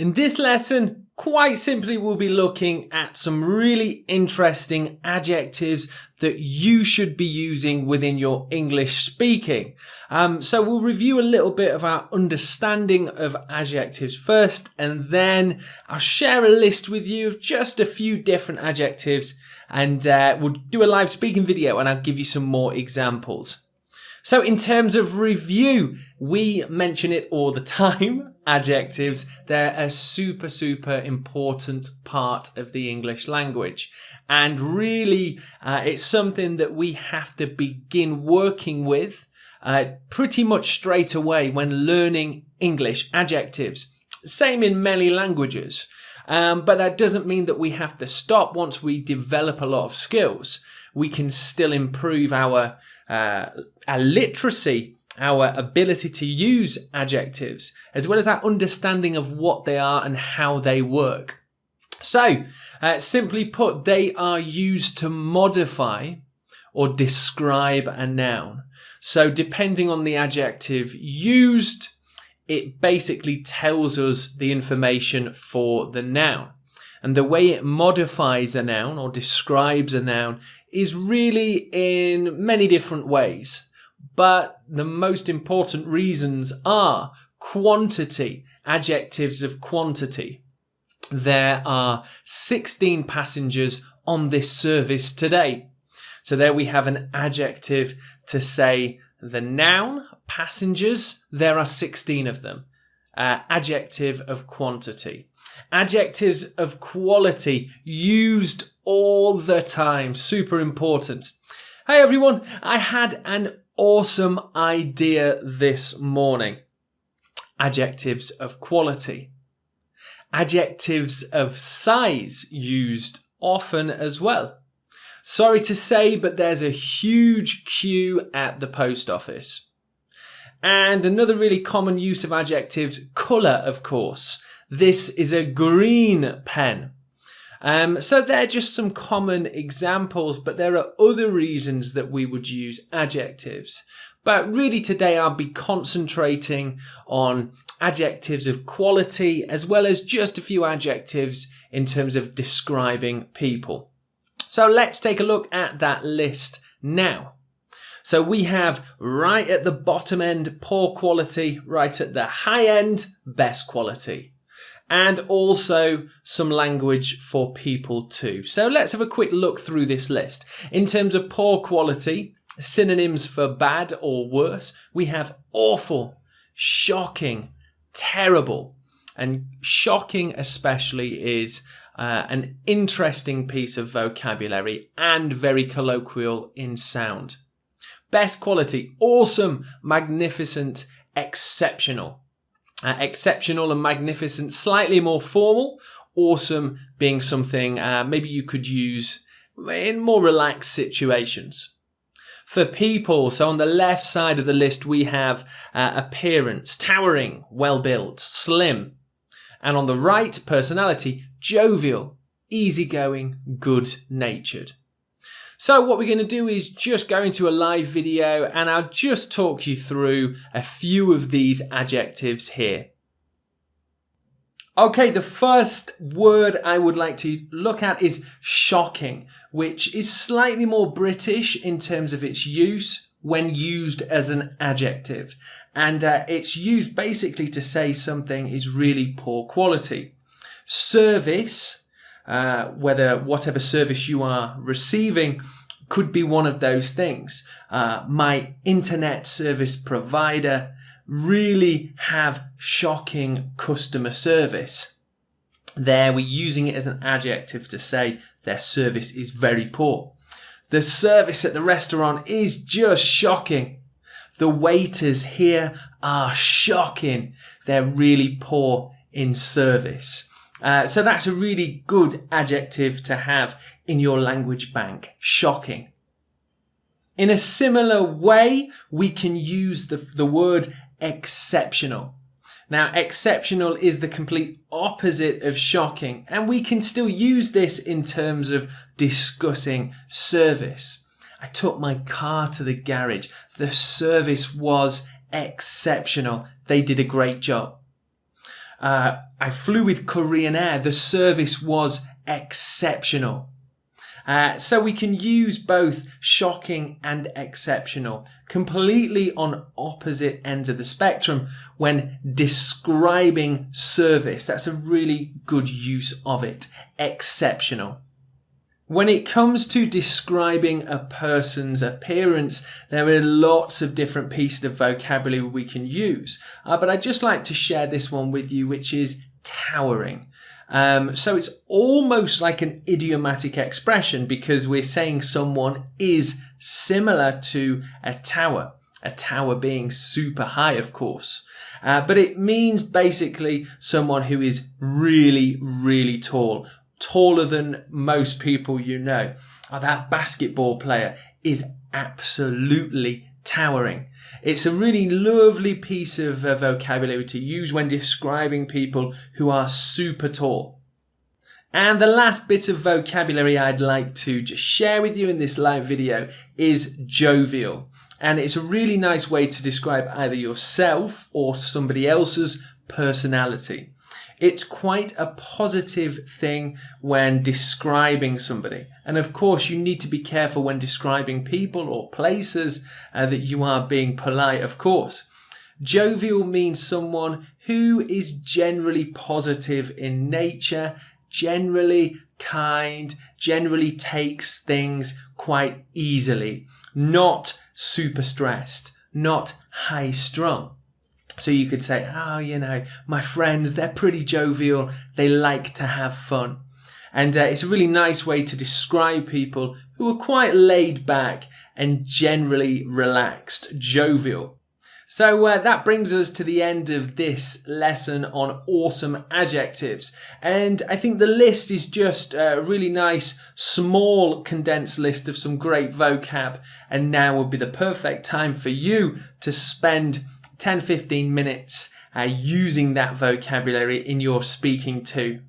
In this lesson, quite simply, we'll be looking at some really interesting adjectives that you should be using within your English speaking. So we'll review a little bit of our understanding of adjectives first, and then I'll share a list with you of just a few different adjectives, and we'll do a live speaking video and I'll give you some more examples. So in terms of review, we mention it all the time. Adjectives, they're a super important part of the English language. And really, it's something that we have to begin working with pretty much straight away when learning English adjectives. Same in many languages. But that doesn't mean that we have to stop once we develop a lot of skills. We can still improve our literacy, our ability to use adjectives, as well as our understanding of what they are and how they work. So, simply put, they are used to modify or describe a noun. So, depending on the adjective used, it basically tells us the information for the noun. And the way it modifies a noun or describes a noun is really in many different ways. But the most important reasons are quantity, adjectives of quantity. There are 16 passengers on this service today. So there we have an adjective to say the noun, passengers, there are 16 of them. Adjective of quantity. Adjectives of quality, used all the time, super important. Hey everyone, I had an awesome idea this morning. Adjectives of quality. Adjectives of size, used often as well. Sorry to say, but there's a huge queue at the post office. And another really common use of adjectives, colour, of course. This is a green pen. So they're just some common examples, but there are other reasons that we would use adjectives. But really today I'll be concentrating on adjectives of quality, as well as just a few adjectives in terms of describing people. So let's take a look at that list now. So we have right at the bottom end, poor quality, right at the high end, best quality. And also some language for people too. So let's have a quick look through this list. In terms of poor quality, synonyms for bad or worse, we have awful, shocking, terrible. And shocking especially is an interesting piece of vocabulary and very colloquial in sound. Best quality, awesome, magnificent, exceptional. Exceptional and magnificent, slightly more formal. Awesome being something maybe you could use in more relaxed situations. For people, so on the left side of the list, we have appearance, towering, well-built, slim. And on the right, personality, jovial, easygoing, good-natured. So what we're going to do is just go into a live video and I'll just talk you through a few of these adjectives here. Okay, the first word I would like to look at is shocking, which is slightly more British in terms of its use when used as an adjective. And it's used basically to say something is really poor quality. Service, whatever service you are receiving, could be one of those things. My internet service provider really have shocking customer service. There we're using it as an adjective to say their service is very poor. The service at the restaurant is just shocking. The waiters here are shocking. They're really poor in service. So that's a really good adjective to have in your language bank. Shocking. In a similar way, we can use the word exceptional. Now, exceptional is the complete opposite of shocking, and we can still use this in terms of discussing service. I took my car to the garage. The service was exceptional. They did a great job. I flew with Korean Air. The service was exceptional. So we can use both shocking and exceptional, completely on opposite ends of the spectrum when describing service. That's a really good use of it. Exceptional. When it comes to describing a person's appearance, there are lots of different pieces of vocabulary we can use. But I'd just like to share this one with you, which is towering. So it's almost like an idiomatic expression because we're saying someone is similar to a tower being super high, of course. But it means basically someone who is really, really tall, taller than most people you know. That basketball player is absolutely towering. It's a really lovely piece of vocabulary to use when describing people who are super tall. And the last bit of vocabulary I'd like to just share with you in this live video is jovial. And it's a really nice way to describe either yourself or somebody else's personality. It's quite a positive thing when describing somebody. And of course, you need to be careful when describing people or places that you are being polite, of course. Jovial means someone who is generally positive in nature, generally kind, generally takes things quite easily, not super stressed, not high strung. So you could say, oh, you know, my friends, they're pretty jovial. They like to have fun. And it's a really nice way to describe people who are quite laid back and generally relaxed, jovial. So that brings us to the end of this lesson on awesome adjectives. And I think the list is just a really nice, small, condensed list of some great vocab. And now would be the perfect time for you to spend 10-15 minutes using that vocabulary in your speaking too.